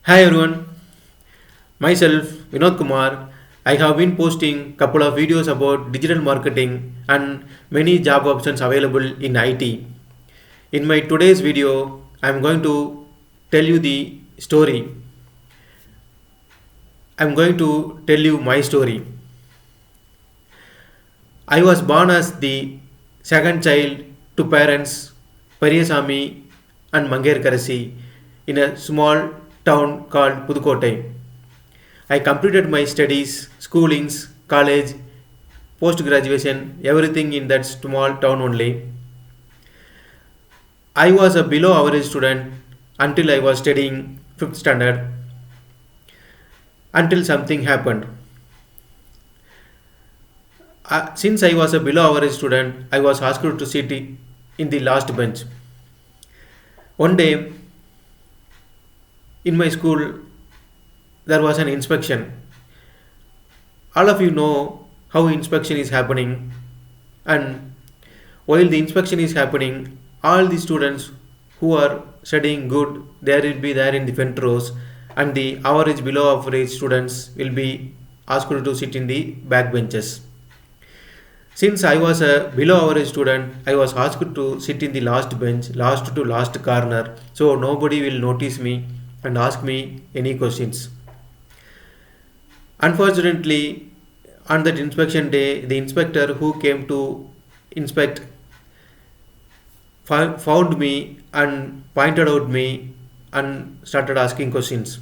Hi everyone, myself Vinod Kumar. I have been posting couple of videos about digital marketing and many job options available in IT. In my today's video, I am going to tell you the story. I am going to tell you my story. I was born as the second child to parents Pariyasamy and Manger Karasi in a small town called Pudukottai. I completed my studies, schoolings, college, post graduation, everything in that small town only. I was a below average student until I was studying 5th standard until something happened. Since I was a below average student, I was asked to sit in the last bench. One day in my school, there was an inspection. All of you know how inspection is happening, and while the inspection is happening, all the students who are studying good, they will be there in the front rows, and the average below average students will be asked to sit in the back benches. Since I was a below average student, I was asked to sit in the last bench, last to last corner, so nobody will notice me and ask me any questions. Unfortunately, on that inspection day, the inspector who came to inspect found me and pointed out me and started asking questions.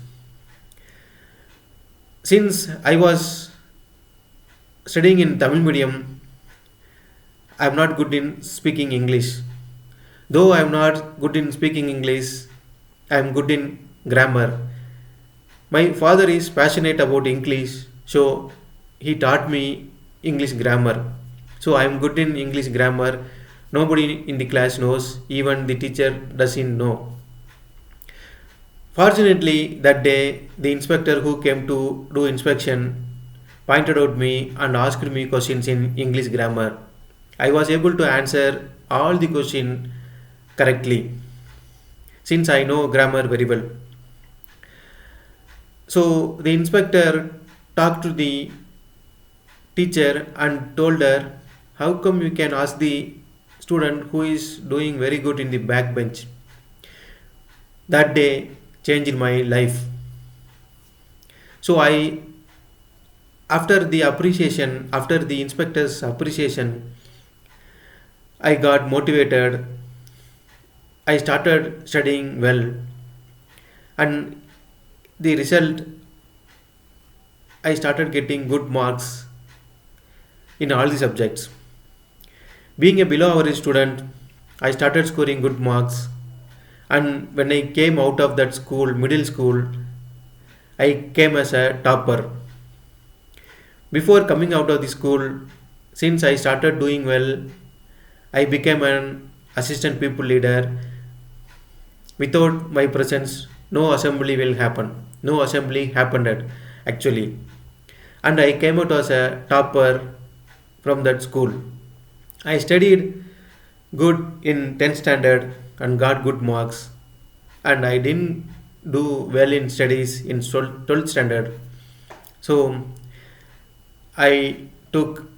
Since I was studying in Tamil medium, I am not good in speaking English. Though I am not good in speaking English, I am good in grammar. My father is passionate about English, so he taught me English grammar. So I am good in English grammar. Nobody in the class knows, even the teacher doesn't know. Fortunately, that day the inspector who came to do inspection pointed out me and asked me questions in English grammar. I was able to answer all the question correctly since I know grammar very well. So the inspector talked to the teacher and told her, how come you can ask the student who is doing very good in the back bench? That day changed my life. So I, after the appreciation, after the inspector's appreciation, I got motivated. I started studying well, and the result, I started getting good marks in all the subjects. Being a below average student, I started scoring good marks, and when I came out of that school, middle school, I came as a topper. Before coming out of the school, since I started doing well, I became an assistant people leader. Without my presence, no assembly will happen. No assembly happened actually. And I came out as a topper from that school. I studied good in 10th standard and got good marks, and I didn't do well in studies in 12th standard. So I took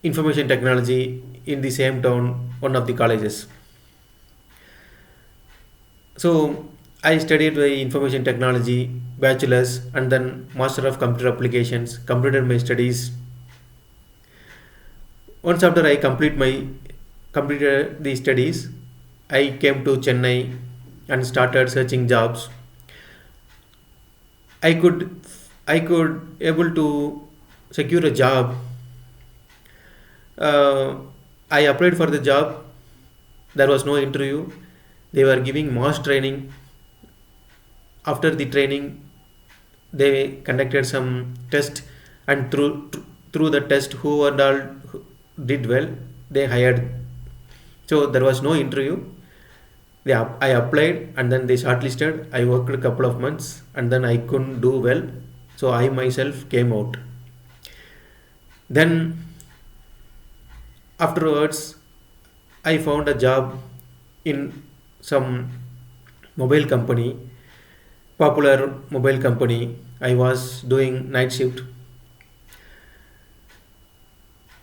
information technology in the same town, one of the colleges. So I studied the information technology bachelor's and then master of computer applications, completed my studies. Once after I completed the studies, I came to Chennai and started searching jobs. I could I could able to secure a job. Uh, I applied for the job. There was no interview. They were giving mass training. After the training, they conducted some test, and through the test, who and all did well, they hired. So there was no interview. I applied and then they shortlisted. I worked a couple of months and then I couldn't do well. So I myself came out. Then afterwards, I found a job in some mobile company. popular mobile company. I was doing night shift,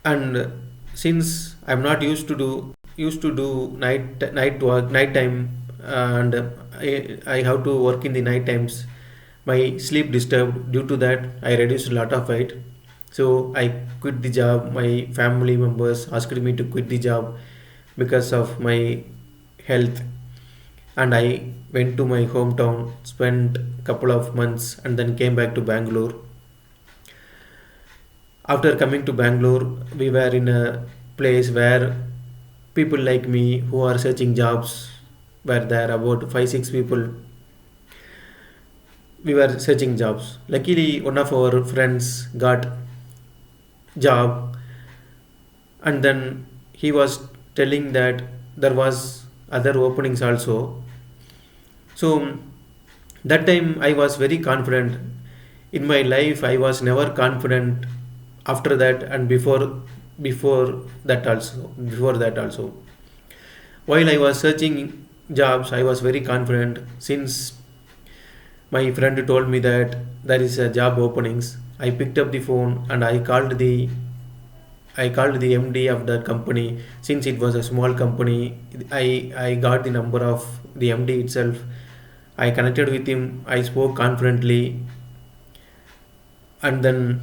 and since I'm not used to do night work night time, and I have to work in the night times, my sleep disturbed. Due to that, I reduced a lot of weight. So I quit the job. My family members asked me to quit the job because of my health, and I went to my hometown, spent a couple of months, and then came back to Bangalore. After coming to Bangalore, we were in a place where people like me who are searching jobs were there, about 5 6 people. We were searching jobs. Luckily, one of our friends got job, and then he was telling that there was other openings also. So that time I was very confident. In my life I was never confident after that, and before that also. While I was searching jobs, I was very confident, since my friend told me that there is a job openings. I picked up the phone and I called the MD of the company. Since it was a small company, I got the number of the MD itself. I connected with him. I spoke confidently, and then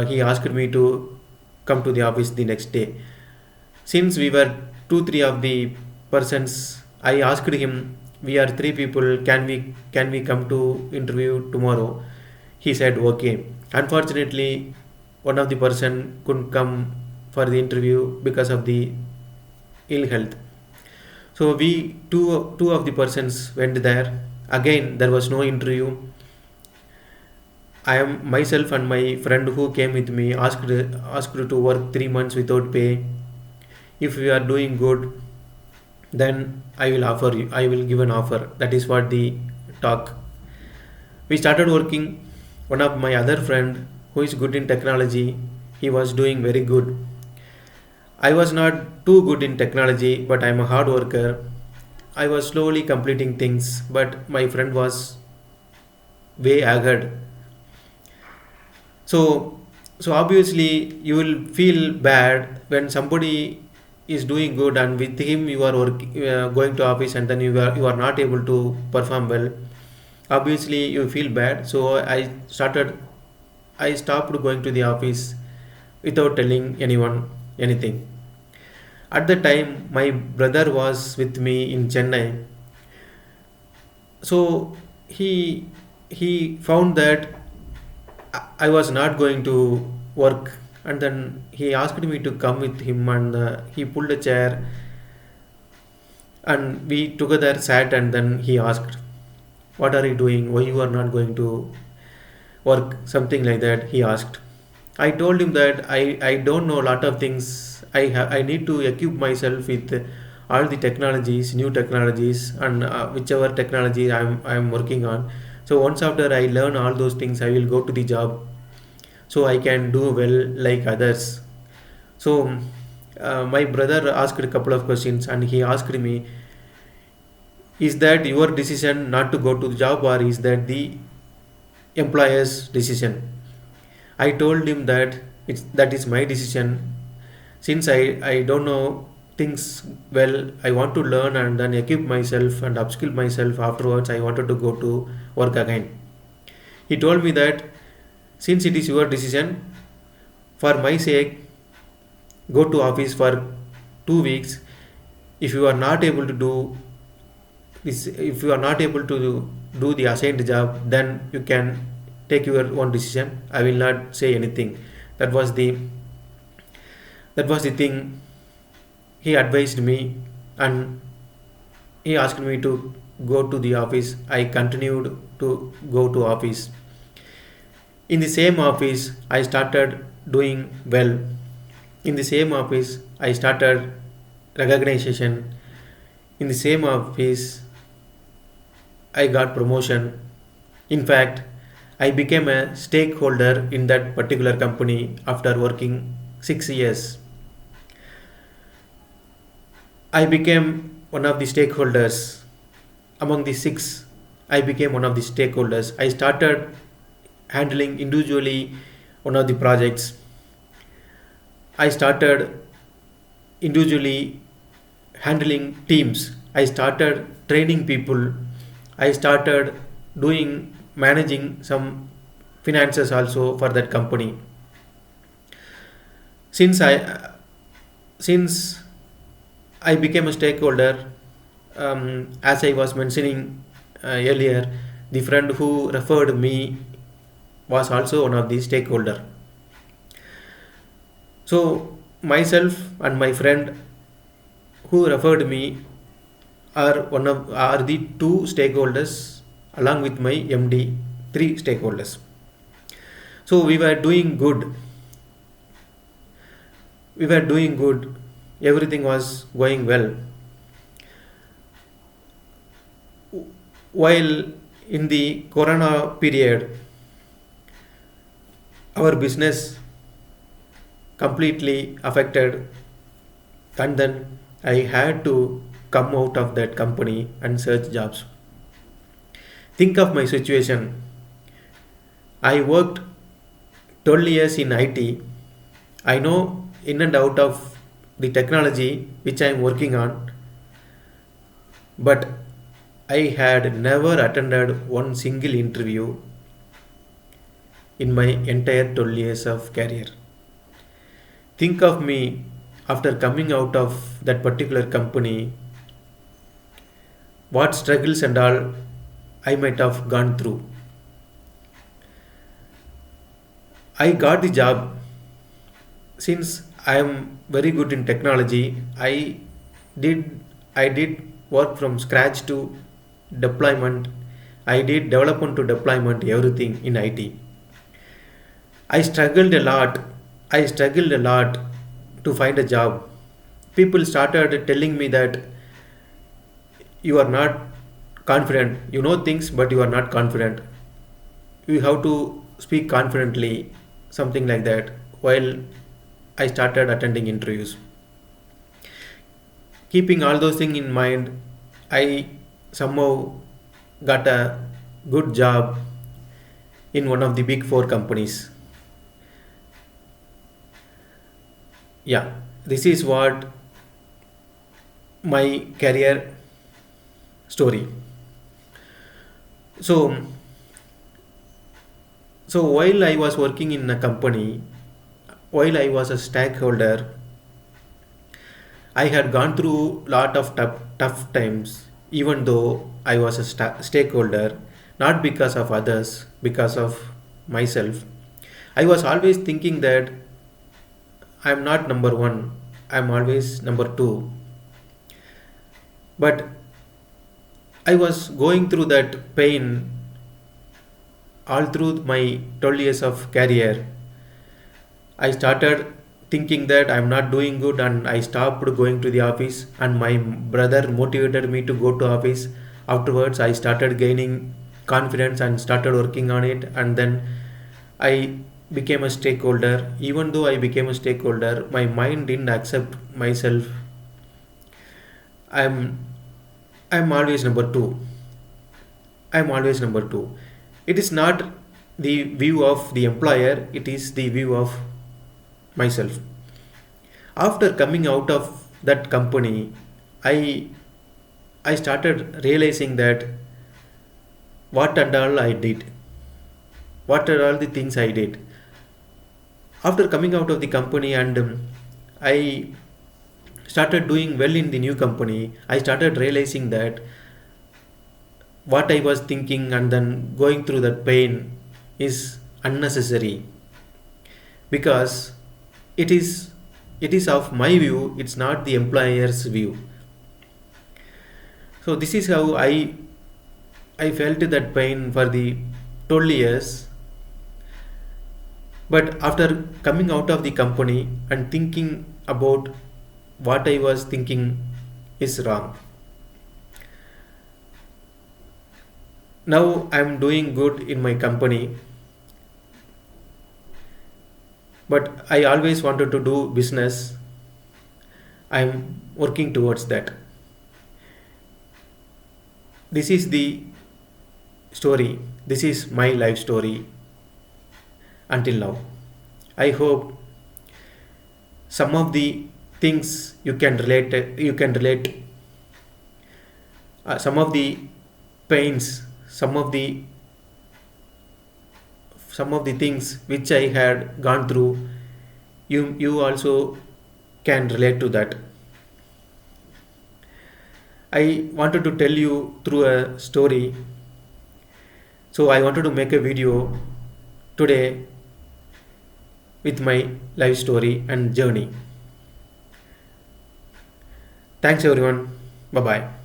he asked me to come to the office the next day. Since we were two, three of the persons, I asked him, "We are three people. Can we come to interview tomorrow?" He said, "Okay." Unfortunately, one of the person couldn't come for the interview because of the ill health. So we two of the persons went there. Again, there was no interview. I am myself and my friend who came with me asked to work 3 months without pay. If we are doing good, then I will offer you. I will give an offer. That is what the talk. We started working. One of my other friend who is good in technology, he was doing very good. I was not too good in technology, but I'm a hard worker. I was slowly completing things, but my friend was way ahead. So, so obviously you will feel bad when somebody is doing good, and with him you are going to office, and then you are not able to perform well. Obviously you feel bad. So I stopped going to the office without telling anyone anything. At the time, my brother was with me in Chennai. So he he found that I was not going to work, and then he asked me to come with him, and he pulled a chair, and we together sat, and then he asked, "What are you doing? Why you are not going to work?" Something like that he asked. I told him that I don't know a lot of things. I need to equip myself with all the technologies, new technologies, and whichever technology I'm working on. So once after I learn all those things, I will go to the job, so I can do well like others. So my brother asked a couple of questions, and he asked me, "Is that your decision not to go to the job, or is that the employer's decision?" I told him that that is my decision. Since I don't know things well, I want to learn and then equip myself and upskill myself. Afterwards, I wanted to go to work again. He told me that since it is your decision, for my sake, go to office for 2 weeks. If you are not able to do this, if you are not able to do the assigned job, then you can take your own decision. I will not say anything. That was the that was the thing he advised me, and he asked me to go to the office. I continued to go to office. In the same office, I started doing well. In the same office, I started recognition. In the same office, I got promotion. In fact, I became a stakeholder in that particular company after working 6 years. I became one of the stakeholders among the six. I became one of the stakeholders. I started handling individually one of the projects. I started individually handling teams. I started training people. I started doing managing some finances also for that company. Since I since I became a stakeholder, as I was mentioning earlier, the friend who referred me was also one of the stakeholder. So myself and my friend who referred me are the two stakeholders along with my MD, three stakeholders. So we were doing good. We were doing good. Everything was going well. While in the Corona period, our business completely affected, and then I had to come out of that company and search jobs. Think of my situation. I worked 12 years in IT. I know in and out of the technology which I am working on, but I had never attended one single interview in my entire 12 years of career. Think of me after coming out of that particular company, what struggles and all I might have gone through. I got the job since I am very good in technology. Did I did work from scratch to deployment. I did development to deployment, everything in IT. I struggled a lot. I struggled a lot to find a job. People started telling me that you are not confident. You know things, but you are not confident. You have to speak confidently, something like that. While I started attending interviews, keeping all those things in mind, I somehow got a good job in one of the big four companies. Yeah, this is what my career story. So, so while I was working in a company, while I was a stakeholder, I had gone through lot of tough times, even though I was a stakeholder, not because of others, because of myself. I was always thinking that I'm not number one, I'm always number two. But I was going through that pain all through my 12 years of career. I started thinking that I'm not doing good and I stopped going to the office, and my brother motivated me to go to office. Afterwards I started gaining confidence and started working on it, and then I became a stakeholder. Even though I became a stakeholder, my mind didn't accept myself. I'm I'm always number two. I'm always number two. It is not the view of the employer, it is the view of myself. After coming out of that company, I I started realizing that what and all I did, what are all the things I did. After coming out of the company, and I started doing well in the new company, I started realizing that what I was thinking and then going through that pain is unnecessary, because it is it is of my view, it's not the employer's view. So this is how I felt that pain for the 12 years. But after coming out of the company and thinking about what I was thinking is wrong, now I'm doing good in my company, but I always wanted to do business. I'm working towards that. This is the story. This is my life story until now. I hope some of the things you can relate some of the pains, some of the things which I had gone through, you also can relate to that. I wanted to tell you through a story, so I wanted to make a video today with my life story and journey. Thanks everyone. Bye bye.